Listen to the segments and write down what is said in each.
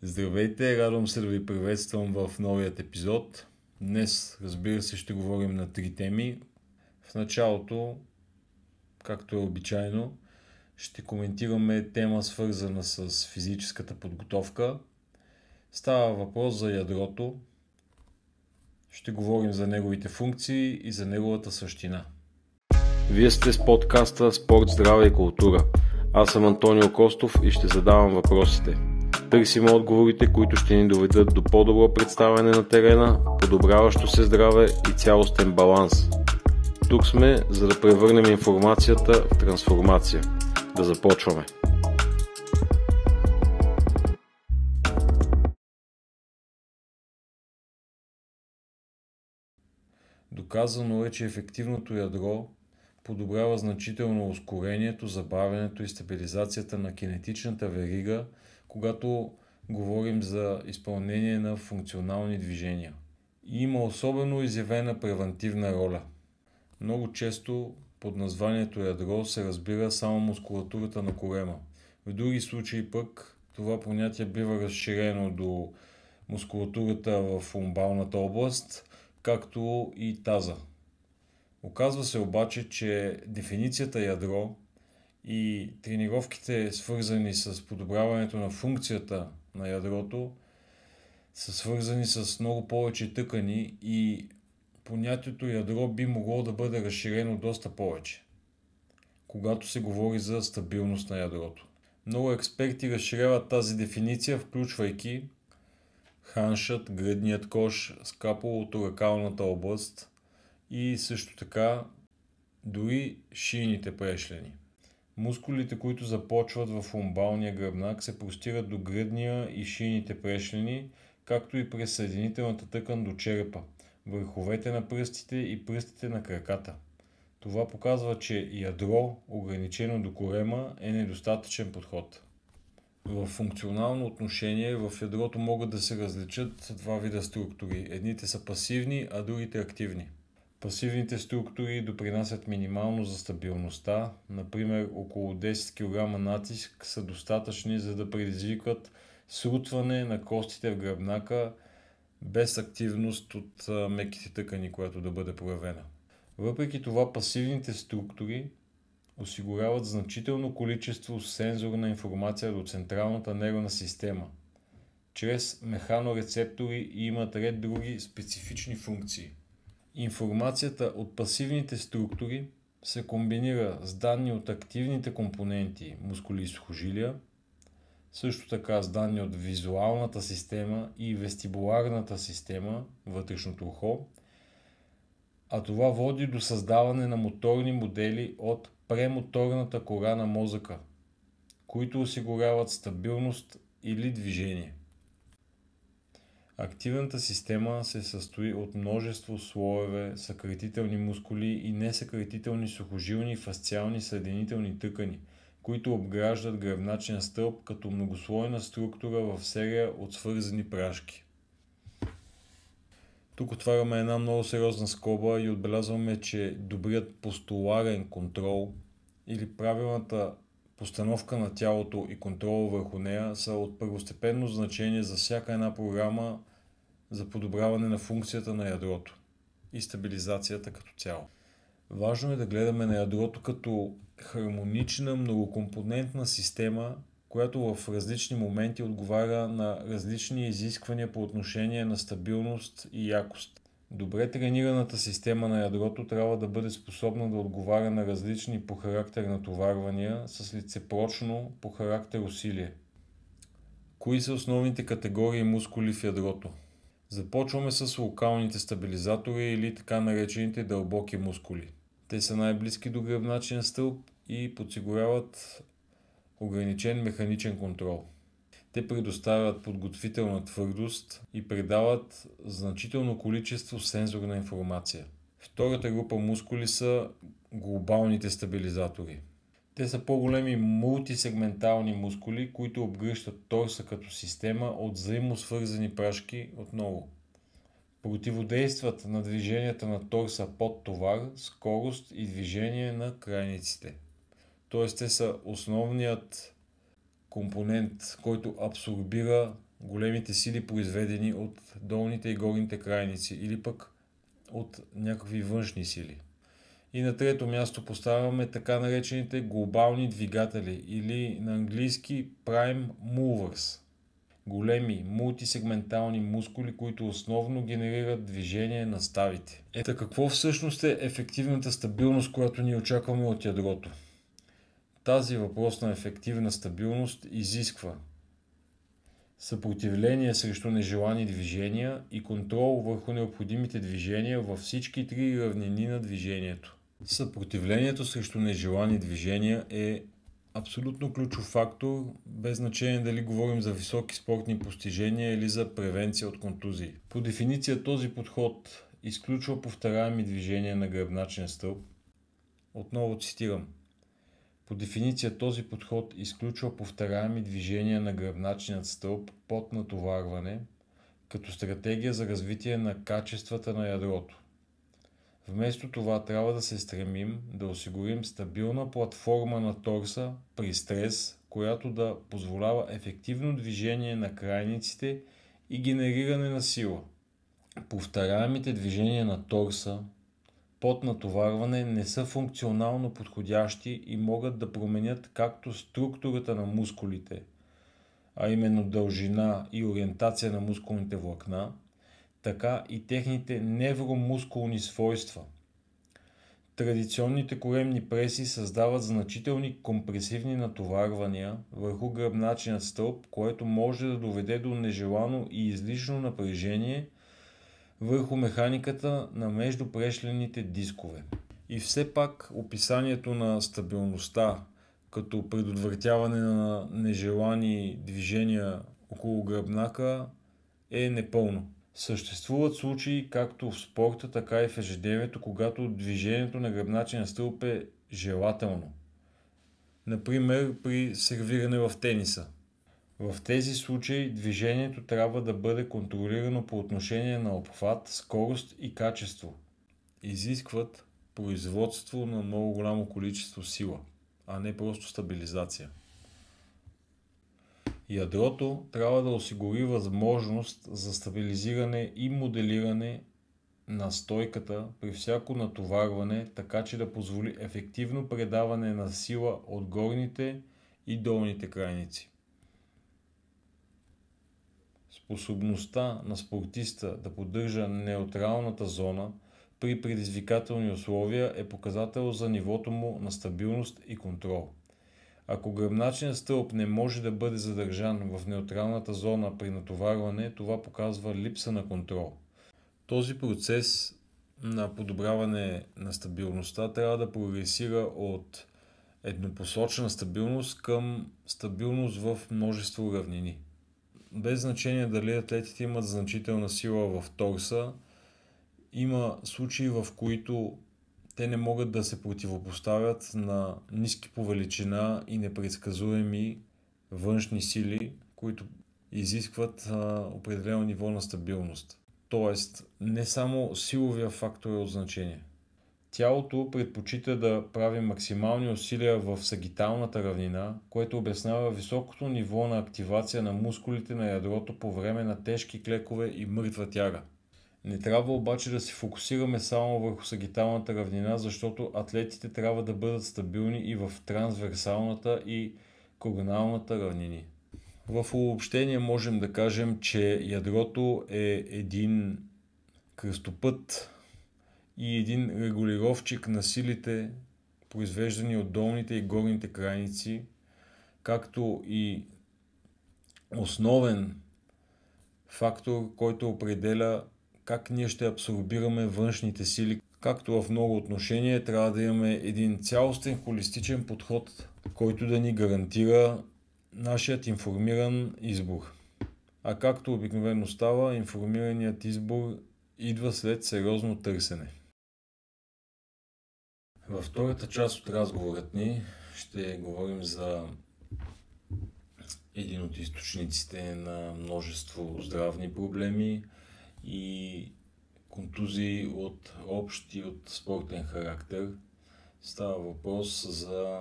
Здравейте, радвам се да ви приветствам в новият епизод. Днес, разбира се, ще говорим на 3 теми. В началото, както е обичайно, ще коментираме тема свързана с физическата подготовка. Става въпрос за ядрото. Ще говорим за неговите функции и за неговата същина. Вие сте с подкаста Спорт, здраве и култура. Аз съм Антонио Костов и ще задавам въпросите. Търсим отговорите, които ще ни доведат до по-добро представяне на терена, подобряващо се здраве и цялостен баланс. Тук сме, за да превърнем информацията в трансформация. Да започваме! Доказано е, че ефективното ядро подобрява значително ускорението, забавянето и стабилизацията на кинетичната верига, когато говорим за изпълнение на функционални движения. И има особено изявена превантивна роля. Много често под названието ядро се разбира само мускулатурата на корема. В други случаи пък това понятие бива разширено до мускулатурата в ломбалната област, както и таза. Оказва се обаче, че дефиницията ядро и тренировките, свързани с подобряването на функцията на ядрото, са свързани с много повече тъкани и понятието ядро би могло да бъде разширено доста повече, когато се говори за стабилност на ядрото. Много експерти разширяват тази дефиниция, включвайки ханшът, гръдният кош, скапулоторакалната област и също така дори шийните прешлени. Мускулите, които започват в ломбалния гръбнак, се простират до гръдния и шийните прешлени, както и през съединителната тъкан до черепа, върховете на пръстите и пръстите на краката. Това показва, че ядро, ограничено до корема, е недостатъчен подход. В функционално отношение в ядрото могат да се различат два вида структури. Едните са пасивни, а другите активни. Пасивните структури допринасят минимално за стабилността, например около 10 кг натиск са достатъчни, за да предизвикат срутване на костите в гръбнака без активност от меките тъкани, която да бъде проявена. Въпреки това, пасивните структури осигуряват значително количество сензорна информация до централната нервна система, чрез механорецептори и имат ред други специфични функции. Информацията от пасивните структури се комбинира с данни от активните компоненти мускули и сухожилия, също така с данни от визуалната система и вестибуларната система, вътрешното ухо, а това води до създаване на моторни модели от премоторната кора на мозъка, които осигуряват стабилност или движение. Активната система се състои от множество слоеве, съкратителни мускули и несъкратителни сухожилни фасциални съединителни тъкани, които обграждат гръбначния стълб като многослойна структура в серия от свързани прашки. Тук отваряме една много сериозна скоба и отбелязваме, че добрият постуларен контрол или правилната постановка на тялото и контрола върху нея са от първостепенно значение за всяка една програма за подобряване на функцията на ядрото и стабилизацията като цяло. Важно е да гледаме на ядрото като хармонична многокомпонентна система, която в различни моменти отговаря на различни изисквания по отношение на стабилност и якост. Добре тренираната система на ядрото трябва да бъде способна да отговаря на различни по характер натоварвания с лицепрочно по характер усилие. Кои са основните категории мускули в ядрото? Започваме с локалните стабилизатори или така наречените дълбоки мускули. Те са най-близки до гръбначния стълб и подсигуряват ограничен механичен контрол. Те предоставят подготвителна твърдост и предават значително количество сензорна информация. Втората група мускули са глобалните стабилизатори. Те са по-големи мултисегментални мускули, които обгръщат торса като система от взаимосвързани прашки отново. Противодействат на движенията на торса под товар, скорост и движение на крайниците. Т.е. те са основният компонент, който абсорбира големите сили, произведени от долните и горните крайници или пък от някакви външни сили. И на трето място поставяме така наречените глобални двигатели или на английски Prime Movers. Големи мултисегментални мускули, които основно генерират движение на ставите. Ето какво всъщност е ефективната стабилност, която ние очакваме от ядрото? Тази въпросна ефективна стабилност изисква съпротивление срещу нежелани движения и контрол върху необходимите движения във всички три равнини на движението. Съпротивлението срещу нежелани движения е абсолютно ключов фактор, без значение дали говорим за високи спортни постижения или за превенция от контузии. По дефиниция този подход изключва повторяеми движения на гръбначен стълб. Отново цитирам. По дефиниция този подход изключва повторяеми движения на гръбначният стълб под натоварване, като стратегия за развитие на качествата на ядрото. Вместо това трябва да се стремим да осигурим стабилна платформа на торса при стрес, която да позволява ефективно движение на крайниците и генериране на сила. Повторяемите движения на торса под натоварване не са функционално подходящи и могат да променят както структурата на мускулите, а именно дължина и ориентация на мускулните влакна, така и техните невромускулни свойства. Традиционните коремни преси създават значителни компресивни натоварвания върху гръбначния стълб, което може да доведе до нежелано и излишно напрежение върху механиката на междупрешлените дискове. И все пак описанието на стабилността като предотвратяване на нежелани движения около гръбнака е непълно. Съществуват случаи както в спорта, така и в ежедневието, когато движението на гръбначния стълб е желателно. Например, при сервиране в тениса. В тези случаи движението трябва да бъде контролирано по отношение на обхват, скорост и качество. Изискват производство на много голямо количество сила, а не просто стабилизация. Ядрото трябва да осигури възможност за стабилизиране и моделиране на стойката при всяко натоварване, така че да позволи ефективно предаване на сила от горните и долните крайници. Способността на спортиста да поддържа неутралната зона при предизвикателни условия е показател за нивото му на стабилност и контрол. Ако гръбначният стълб не може да бъде задържан в неутралната зона при натоварване, това показва липса на контрол. Този процес на подобряване на стабилността трябва да прогресира от еднопосочна стабилност към стабилност в множество равнини. Без значение дали атлетите имат значителна сила в торса, има случаи, в които те не могат да се противопоставят на ниски по величина и непредсказуеми външни сили, които изискват определено ниво на стабилност. Тоест, не само силовия фактор е от значение. Тялото предпочита да прави максимални усилия в сагиталната равнина, което обяснява високото ниво на активация на мускулите на ядрото по време на тежки клекове и мъртва тяга. Не трябва обаче да се фокусираме само върху сагиталната равнина, защото атлетите трябва да бъдат стабилни и в трансверсалната и короналната равнини. В обобщение можем да кажем, че ядрото е един кръстопът и един регулировчик на силите, произвеждани от долните и горните крайници, както и основен фактор, който определя как ние ще абсорбираме външните сили. Както в много отношения трябва да имаме един цялостен холистичен подход, който да ни гарантира нашият информиран избор. А както обикновено става, информираният избор идва след сериозно търсене. Във втората част от разговорът ни ще говорим за един от източниците на множество здравни проблеми и контузии от общ и от спортен характер. Става въпрос за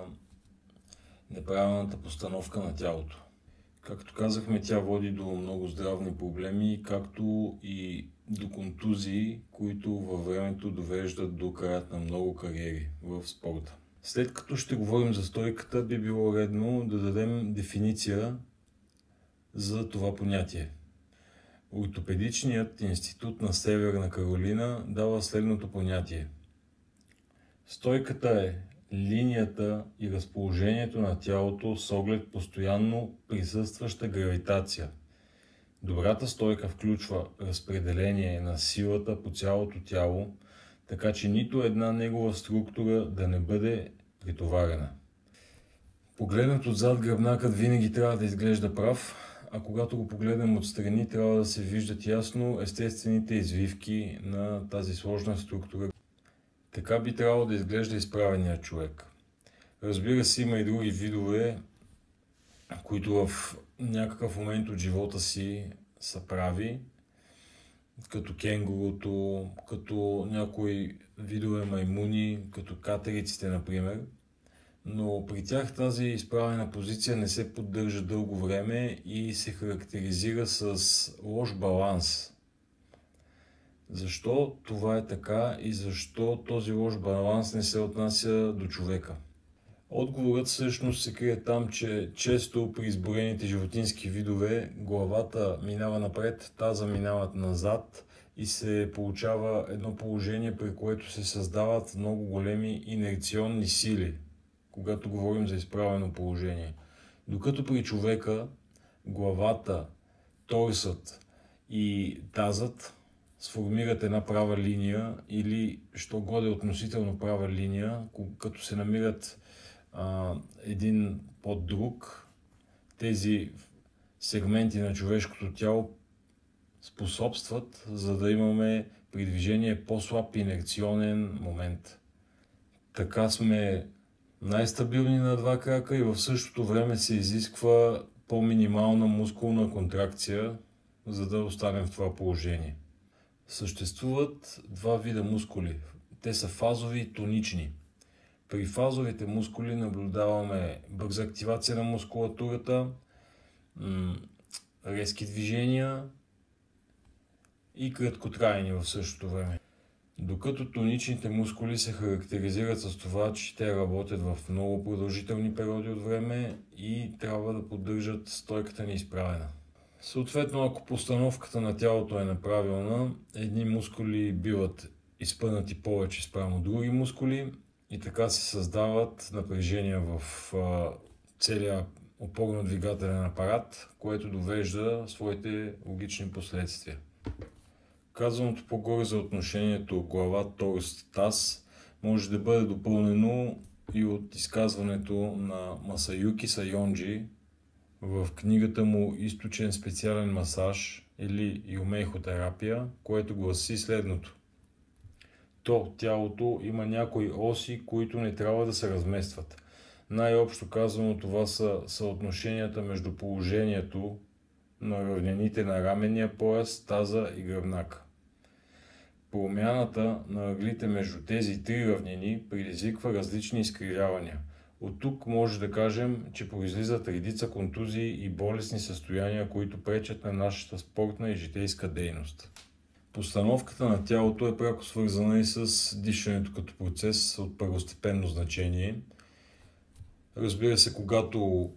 неправилната постановка на тялото. Както казахме, тя води до много здравни проблеми, както и до контузии, които във времето довеждат до краят на много кариери в спорта. След като ще говорим за стойката, би било редно да дадем дефиниция за това понятие. Ортопедичният институт на Северна Каролина дава следното понятие. Стойката е линията и разположението на тялото с оглед постоянно присъстваща гравитация. Добрата стойка включва разпределение на силата по цялото тяло, така че нито една негова структура да не бъде претоварена. Погледнат отзад, гръбнакът винаги трябва да изглежда прав, а когато го погледнем отстрани, трябва да се виждат ясно естествените извивки на тази сложна структура. Така би трябвало да изглежда изправеният човек. Разбира се, има и други видове, които в някакъв момент от живота си са прави, като кенгурото, като някои видове маймуни, като катериците, например. Но при тях тази изправена позиция не се поддържа дълго време и се характеризира с лош баланс. Защо това е така и защо този лош баланс не се отнася до човека? Отговорът всъщност се крие там, че често при изброените животински видове главата минава напред, таза минават назад и се получава едно положение, при което се създават много големи инерционни сили, когато говорим за изправено положение. Докато при човека главата, торсът и тазът сформират една права линия или що годе относително права линия, като се намират един под друг, тези сегменти на човешкото тяло способстват, за да имаме при движение по-слаб инерционен момент. Така сме най-стабилни на два крака и в същото време се изисква по-минимална мускулна контракция, за да останем в това положение. Съществуват два вида мускули. Те са фазови и тонични. При фазовите мускули наблюдаваме бърза активация на мускулатурата, резки движения и краткотрайни в същото време. Докато тоничните мускули се характеризират с това, че те работят в много продължителни периоди от време и трябва да поддържат стойката ни изправена. Съответно, ако постановката на тялото е неправилна, едни мускули биват изпънати повече спрямо други мускули и така се създават напрежения в целия опорно-двигателен апарат, което довежда своите логични последствия. Казаното по-горе за отношението глава, торс, таз може да бъде допълнено и от изказването на Масаюки Сайонджи в книгата му "Източен специален масаж" или юмейхотерапия, което гласи следното. Тялото има някои оси, които не трябва да се разместват. Най-общо казано, това са съотношенията между положението на равнините на раменния пояс, таза и гръбнака. Промяната на ъглите между тези три равнини предизвиква различни изкривявания. От тук може да кажем, че произлизат редица контузии и болестни състояния, които пречат на нашата спортна и житейска дейност. Постановката на тялото е пряко свързана и с дишането като процес от първостепенно значение. Разбира се, когато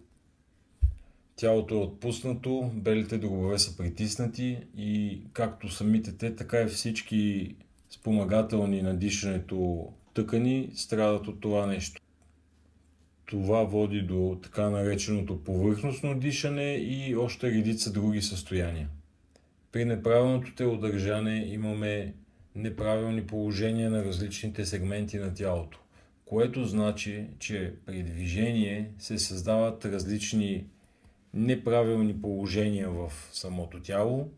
тялото е отпуснато, белите дробове са притиснати и както самите те, така и всички спомагателни на дишането тъкани страдат от това нещо. Това води до така нареченото повърхностно дишане и още редица други състояния. При неправилното телодържане имаме неправилни положения на различните сегменти на тялото, което значи, че при движение се създават различни неправилни положения в самото тяло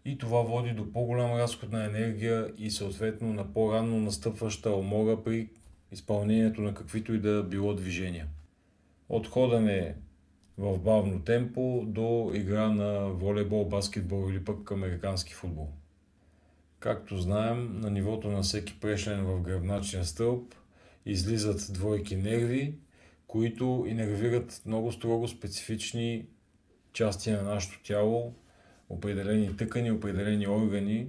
и това води до по-голям разход на енергия и съответно на по-рано настъпваща умора при изпълнението на каквито и да било движения. От ходене в бавно темпо до игра на волейбол, баскетбол или пък американски футбол. Както знаем, на нивото на всеки прешлен в гръбначния стълб излизат двойки нерви, които инервират много строго специфични части на нашето тяло, определени тъкани, определени органи.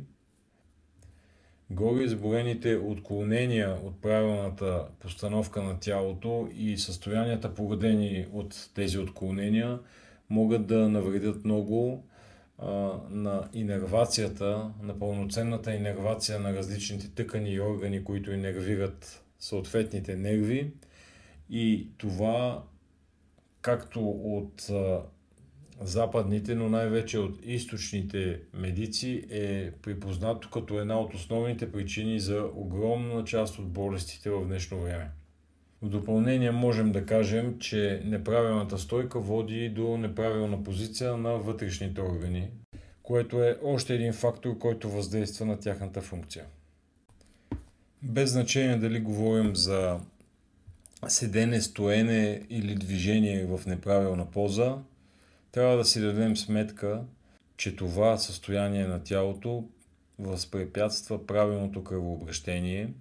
Горе изброените отклонения от правилната постановка на тялото и състоянията, породени от тези отклонения, могат да навредят много на инервацията, на пълноценната инервация на различните тъкани и органи, които инервират съответните нерви. И това както от западните, но най-вече от източните медици е припознато като една от основните причини за огромна част от болестите в днешно време. В допълнение можем да кажем, че неправилната стойка води до неправилна позиция на вътрешните органи, което е още един фактор, който въздейства на тяхната функция. Без значение дали говорим за седене, стоене или движение в неправилна поза, трябва да си дадем сметка, че това състояние на тялото възпрепятства правилното кръвообращение.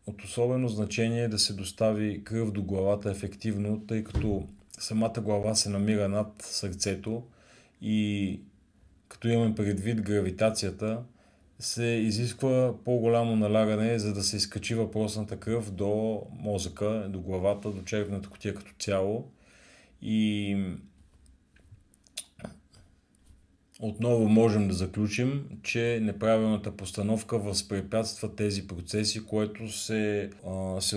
От особено значение е да се достави кръв до главата ефективно, тъй като самата глава се намира над сърцето и като имаме предвид гравитацията, се изисква по-голямо налягане, за да се изкачи въпросната кръв до мозъка, до главата, до черепната кутия като цяло. И отново можем да заключим, че неправилната постановка възпрепятства тези процеси, което се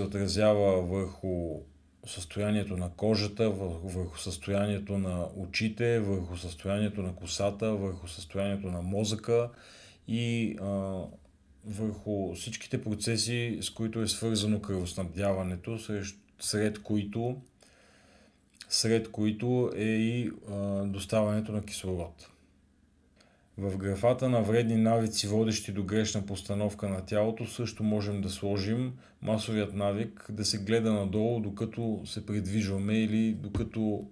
отразява върху състоянието на кожата, върху състоянието на очите, върху състоянието на косата, върху състоянието на мозъка и върху всичките процеси, с които е свързано кръвоснабдяването, сред които е и доставянето на кислород. В графата на вредни навици, водещи до грешна постановка на тялото, също можем да сложим масовият навик да се гледа надолу, докато се придвижваме или докато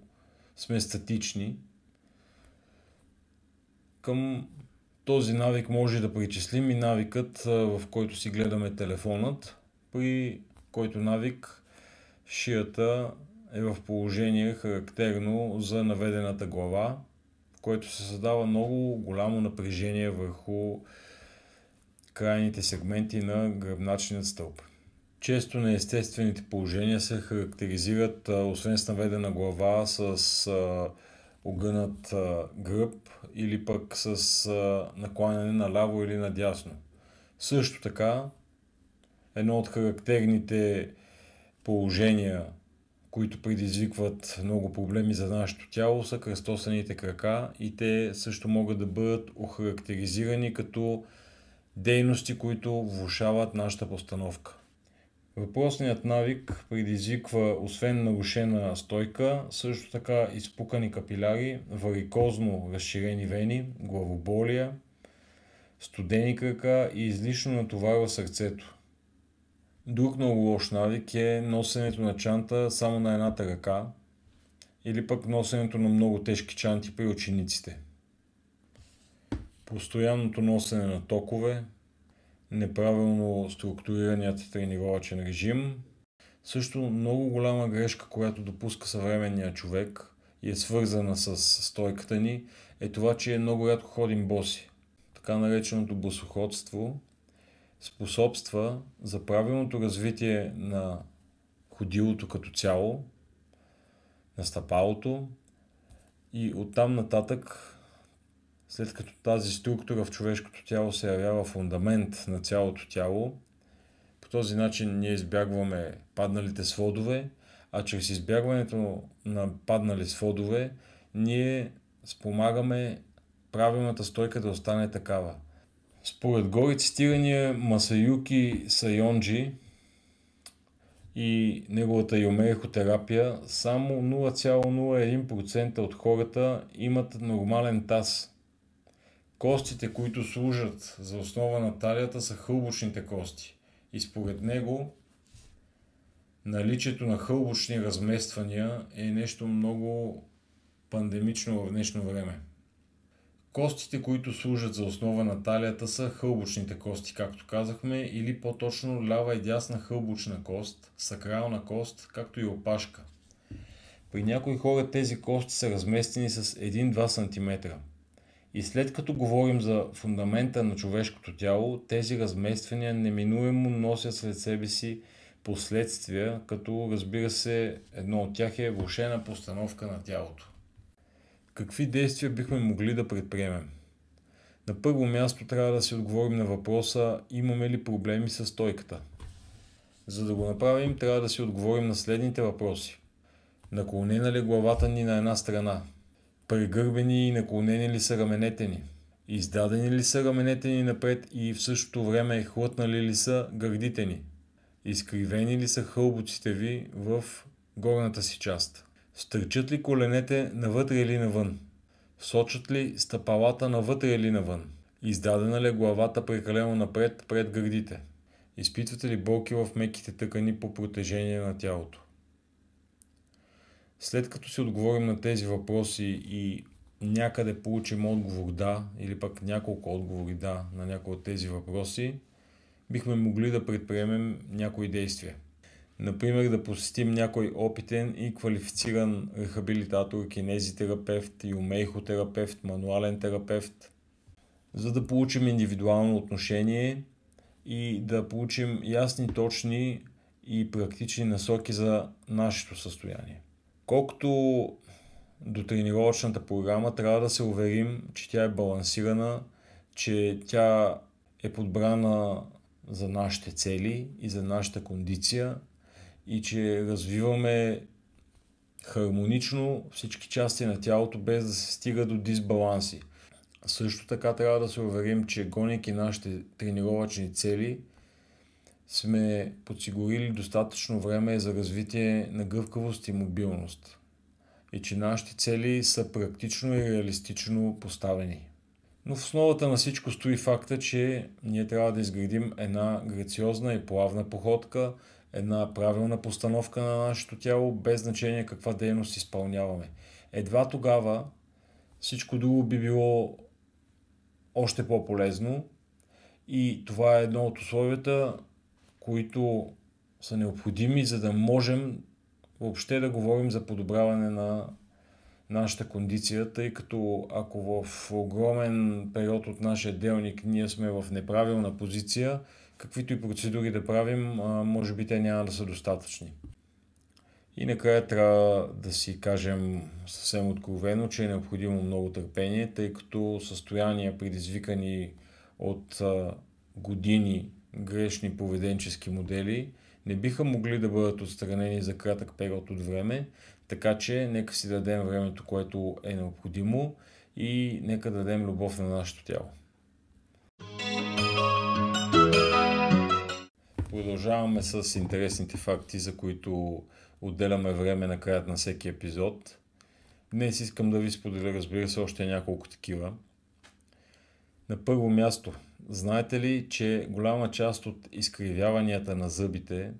сме статични. Към този навик може да причислим и навикът, в който си гледаме телефонът, при който навик шията е в положение характерно за наведената глава, в което се създава много голямо напрежение върху крайните сегменти на гръбначният стълб. Често неестествените положения се характеризират, освен с наведена глава, с огънат гръб или пък с накланяне наляво или надясно. Също така, едно от характерните положения, които предизвикват много проблеми за нашето тяло, са кръстосаните крака и те също могат да бъдат охарактеризирани като дейности, които влошават нашата постановка. Въпросният навик предизвиква, освен нарушена стойка, също така изпукани капиляри, варикозно разширени вени, главоболия, студени крака и излишно натоварва сърцето. Друг много лош навик е носенето на чанта само на едната ръка или пък носенето на много тежки чанти при учениците. Постоянното носене на токове, неправилно структурираният тренировъчен режим. Също много голяма грешка, която допуска съвременният човек и е свързана с стойката ни, е това, че много рядко ходим боси. Така нареченото босоходство способства за правилното развитие на ходилото като цяло, на стъпалото и оттам нататък, след като тази структура в човешкото тяло се явява фундамент на цялото тяло, по този начин ние избягваме падналите сводове, а чрез избягването на паднали сводове ние спомагаме правилната стойка да остане такава. Според горе цитирания Масаюки Сайонджи и неговата йомерихотерапия, само 0,01% от хората имат нормален таз. Костите, които служат за основа на талията, са хълбочните кости. И според него наличието на хълбочни размествания е нещо много пандемично в днешно време. Костите, които служат за основа на талията, са хълбочните кости, както казахме, или по-точно лява и дясна хълбочна кост, сакрална кост, както и опашка. При някои хора тези кости са разместени с 1-2 см. И след като говорим за фундамента на човешкото тяло, тези размествания неминуемо носят след себе си последствия, като разбира се едно от тях е влошена постановка на тялото. Какви действия бихме могли да предприемем? На първо място трябва да си отговорим на въпроса: имаме ли проблеми с стойката? За да го направим, трябва да си отговорим на следните въпроси. Наклонена ли главата ни на една страна? Прегърбени и наклонени ли са раменете ни? Издадени ли са раменете ни напред и в същото време хлътнали ли са гърдите ни? Изкривени ли са хълбоците ви в горната си част? Стърчат ли коленете навътре или навън? Сочат ли стъпалата навътре или навън? Издадена ли главата прекалено напред пред гърдите? Изпитвате ли болки в меките тъкани по протежение на тялото? След като си отговорим на тези въпроси и някъде получим отговор да, или пък няколко отговори да на някои от тези въпроси, бихме могли да предприемем някои действия. Например, да посетим някой опитен и квалифициран рехабилитатор, кинезитерапевт, юмейхотерапевт, мануален терапевт, за да получим индивидуално отношение и да получим ясни, точни и практични насоки за нашето състояние. Колкото до тренировъчната програма, трябва да се уверим, че тя е балансирана, че тя е подбрана за нашите цели и за нашата кондиция и че развиваме хармонично всички части на тялото, без да се стига до дисбаланси. Също така трябва да се уверим, че гонейки нашите тренировъчни цели, сме подсигурили достатъчно време за развитие на гъвкавост и мобилност и че нашите цели са практично и реалистично поставени. Но в основата на всичко стои факта, че ние трябва да изградим една грациозна и плавна походка, една правилна постановка на нашето тяло, без значение каква дейност изпълняваме. Едва тогава всичко друго би било още по-полезно и това е едно от условията, които са необходими, за да можем въобще да говорим за подобряване на нашата кондиция, тъй като ако в огромен период от нашия делник ние сме в неправилна позиция, каквито и процедури да правим, може би те няма да са достатъчни. И накрая трябва да си кажем съвсем откровено, че е необходимо много търпение, тъй като състояния, предизвикани от години грешни поведенчески модели, не биха могли да бъдат отстранени за кратък период от време, така че нека си дадем времето, което е необходимо и нека дадем любов на нашето тяло. Продължаваме с интересните факти, за които отделяме време на краят на всеки епизод. Днес искам да ви споделя, разбира се, още няколко такива. На първо място, знаете ли, че голяма част от изкривяванията на зъбите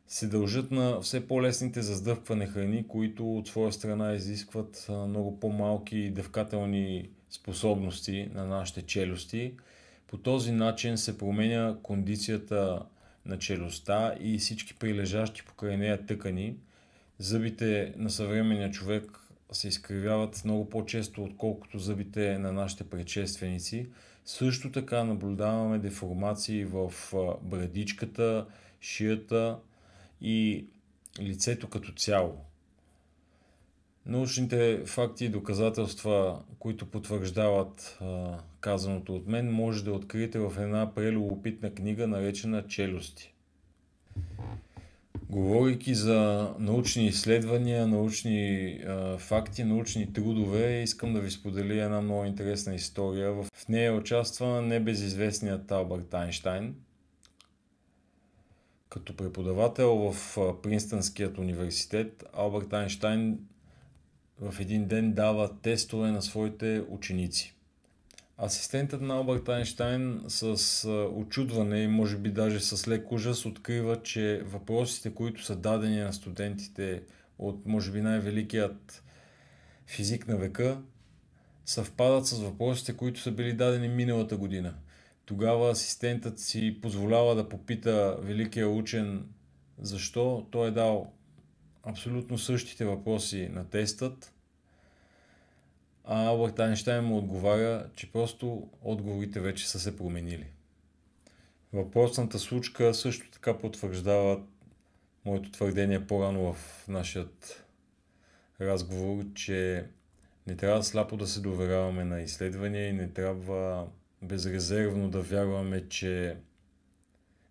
се дължат на все по-лесните за сдъвкване храни, които от своя страна изискват много по-малки дъвкателни способности на нашите челюсти. По този начин се променя кондицията на челюстта и всички прилежащи покрай нея тъкани. Зъбите на съвременния човек се изкривяват много по-често, отколкото зъбите на нашите предшественици. Също така наблюдаваме деформации в брадичката, шията и лицето като цяло. Научните факти и доказателства, които потвърждават казаното от мен, може да откриете в една прелюбопитна книга, наречена "Челюсти". Говорейки за научни изследвания, научни факти, научни трудове, искам да ви споделя една много интересна история. В нея участва небезизвестният Алберт Айнщайн. Като преподавател в Принстънският университет, Алберт Айнщайн в един ден дава тестове на своите ученици. Асистентът на Алберт Айнщайн с очудване и може би даже с лек ужас открива, че въпросите, които са дадени на студентите от може би най-великият физик на века, съвпадат с въпросите, които са били дадени миналата година. Тогава асистентът си позволява да попита великия учен защо той е дал абсолютно същите въпроси на тестът, а Алберт Айнщайн му отговаря, че просто отговорите вече са се променили. Въпросната случка също така потвърждава моето твърдение по-рано в нашия разговор, че не трябва сляпо да се доверяваме на изследвания и не трябва безрезервно да вярваме, че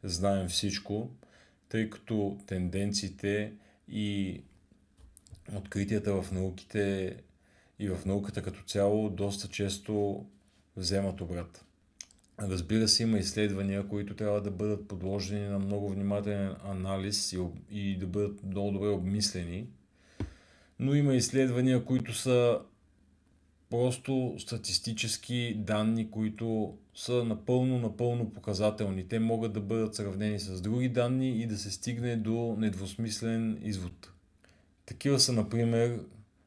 знаем всичко, тъй като тенденциите и откритията в науките и в науката като цяло доста често вземат обрат. Разбира се, има изследвания, които трябва да бъдат подложени на много внимателен анализ и да бъдат много добре обмислени, но има изследвания, които са просто статистически данни, които са напълно показателни. Те могат да бъдат сравнени с други данни и да се стигне до недвусмислен извод. Такива са, например,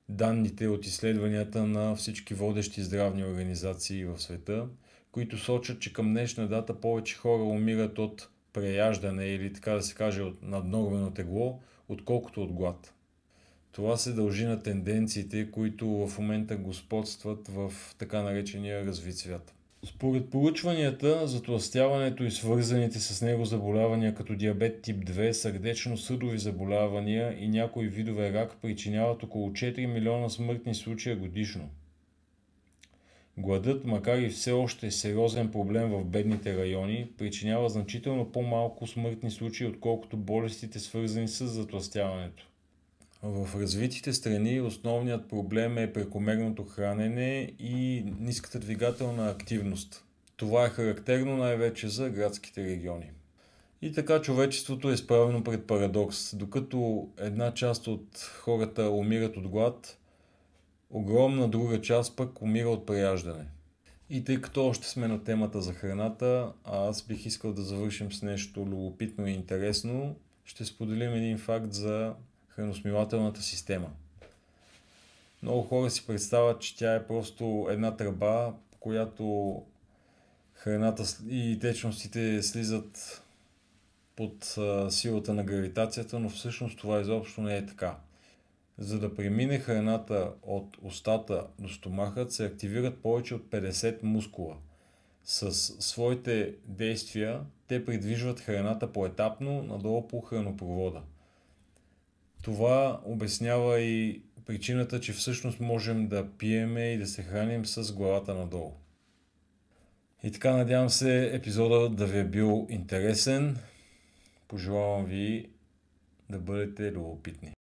данните от изследванията на всички водещи здравни организации в света, които сочат, че към днешна дата повече хора умират от преяждане или, така да се каже, от наднормено тегло, отколкото от глад. Това се дължи на тенденциите, които в момента господстват в така наречения развит свят. Според проучванията, затлъстяването и свързаните с него заболявания като диабет тип 2, сърдечно-съдови заболявания и някои видове рак причиняват около 4 милиона смъртни случая годишно. Гладът, макар и все още сериозен проблем в бедните райони, причинява значително по-малко смъртни случаи, отколкото болестите, свързани с затлъстяването. В развитите страни основният проблем е прекомерното хранене и ниската двигателна активност. Това е характерно най-вече за градските региони. И така човечеството е изправено пред парадокс. Докато една част от хората умират от глад, огромна друга част пък умира от преяждане. И тъй като още сме на темата за храната, аз бих искал да завършим с нещо любопитно и интересно. Ще споделим един факт за храносмилателната система. Много хора си представят, че тя е просто една тръба, по която храната и течностите слизат под силата на гравитацията, но всъщност това изобщо не е така. За да премине храната от устата до стомахът, се активират повече от 50 мускула. С своите действия те придвижват храната поетапно надолу по хранопровода. Това обяснява и причината, че всъщност можем да пиеме и да се храним с главата надолу. И така, надявам се епизода да ви е бил интересен. Пожелавам ви да бъдете любопитни.